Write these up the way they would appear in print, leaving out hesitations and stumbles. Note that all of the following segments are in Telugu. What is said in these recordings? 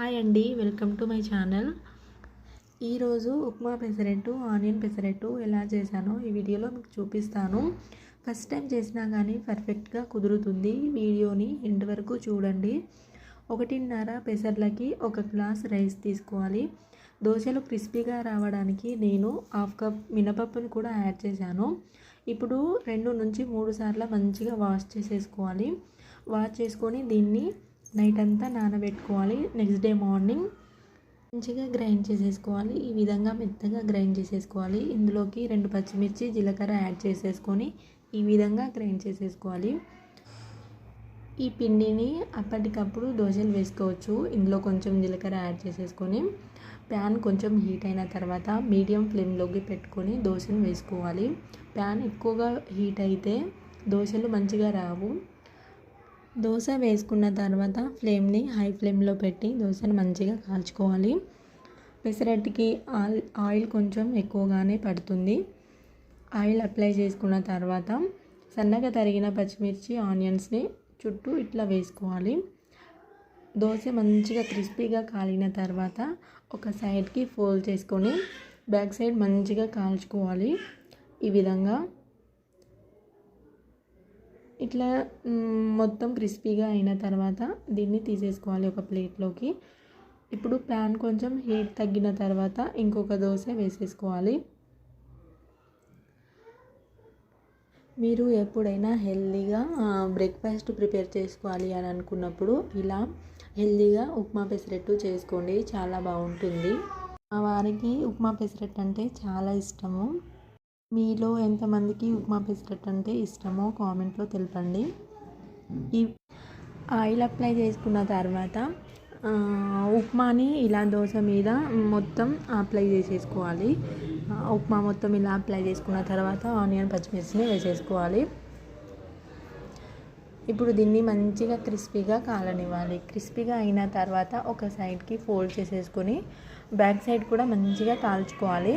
హాయ్ అండి, వెల్కమ్ టు మై ఛానల్. ఈరోజు ఉప్మా పెసరట్టు, ఆనియన్ పెసరట్టు ఎలా చేశానో ఈ వీడియోలో మీకు చూపిస్తాను. ఫస్ట్ టైం చేసినా కానీ పర్ఫెక్ట్గా కుదురుతుంది. వీడియోని ఎండ్ వరకు చూడండి. 1.5 పెసర్లకి 1 గ్లాస్ రైస్ తీసుకోవాలి. దోశలు క్రిస్పీగా రావడానికి నేను 1/2 కప్ మినపప్పుని కూడా యాడ్ చేశాను. ఇప్పుడు 2 నుంచి 3 సార్లు మంచిగా వాష్ చేసేసుకోవాలి. వాష్ చేసుకొని దీన్ని నైట్ అంతా నానబెట్టుకోవాలి. నెక్స్ట్ డే మార్నింగ్ మంచిగా గ్రైండ్ చేసేసుకోవాలి. ఈ విధంగా మెత్తగా గ్రైండ్ చేసేసుకోవాలి. ఇందులోకి 2 పచ్చిమిర్చి, జీలకర్ర యాడ్ చేసేసుకొని ఈ విధంగా గ్రైండ్ చేసేసుకోవాలి. ఈ పిండిని అప్పటికప్పుడు దోశలు వేసుకోవచ్చు. ఇందులో కొంచెం జీలకర్ర యాడ్ చేసేసుకొని ప్యాన్ కొంచెం హీట్ అయిన తర్వాత మీడియం ఫ్లేమ్లోకి పెట్టుకొని దోశను వేసుకోవాలి. ప్యాన్ ఎక్కువగా హీట్ అయితే దోశలు మంచిగా రావు. దోశ వేసుకున్న తర్వాత ఫ్లేమ్ని హై ఫ్లేమ్లో పెట్టి దోశను మంచిగా కాల్చుకోవాలి. పెసరట్టుకి ఆయిల్ కొంచెం ఎక్కువగానే పడుతుంది. ఆయిల్ అప్లై చేసుకున్న తర్వాత సన్నగా తరిగిన పచ్చిమిర్చి, ఆనియన్స్ని చుట్టూ ఇట్లా వేసుకోవాలి. దోశ మంచిగా క్రిస్పీగా కాలిన తర్వాత ఒక సైడ్కి ఫోల్డ్ చేసుకొని బ్యాక్ సైడ్ మంచిగా కాల్చుకోవాలి. ఈ విధంగా ఇట్లా మొత్తం క్రిస్పీగా అయిన తర్వాత దీన్ని తీసేసుకోవాలి ఒక ప్లేట్లోకి. ఇప్పుడు ప్యాన్ కొంచెం హీట్ తగ్గిన తర్వాత ఇంకొక దోశ వేసేసుకోవాలి. మీరు ఎప్పుడైనా హెల్తీగా బ్రేక్ఫాస్ట్ ప్రిపేర్ చేసుకోవాలి అని అనుకున్నప్పుడు ఇలా హెల్తీగా ఉప్మా పెసరట్టు చేసుకోండి, చాలా బాగుంటుంది. మా వారికి ఉప్మా పెసరట్టు అంటే చాలా ఇష్టము. మీలో ఎంతమందికి ఉప్మా పెసరట్టు అంటే ఇష్టమో కామెంట్లో తెలపండి. ఈ ఆయిల్ అప్లై చేసుకున్న తర్వాత ఉప్మాని ఇలా దోశ మీద మొత్తం అప్లై చేసేసుకోవాలి. ఉప్మా మొత్తం ఇలా అప్లై చేసుకున్న తర్వాత ఆనియన్, పచ్చిమిర్చిని వేసేసుకోవాలి. ఇప్పుడు దీన్ని మంచిగా క్రిస్పీగా కాలనివ్వాలి. క్రిస్పీగా అయిన తర్వాత ఒక సైడ్కి ఫోల్డ్ చేసేసుకొని బ్యాక్ సైడ్ కూడా మంచిగా కాల్చుకోవాలి.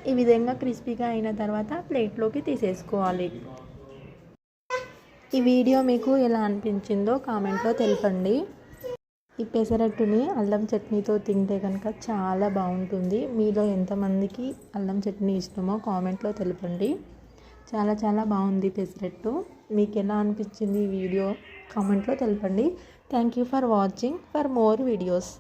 ఈ విధంగా క్రిస్పీగా అయిన తర్వాత ప్లేట్లోకి తీసేసుకోవాలి. ఈ వీడియో మీకు ఎలా అనిపించిందో కామెంట్లో తెలపండి. ఈ పెసరట్టుని అల్లం చట్నీతో తింటే కనుక చాలా బాగుంటుంది. మీలో ఎంతమందికి అల్లం చట్నీ ఇష్టమో కామెంట్లో తెలపండి. చాలా చాలా బాగుంది పెసరట్టు. మీకు ఎలా అనిపించింది ఈ వీడియో కామెంట్లో తెలపండి. Thank you for watching. For more videos.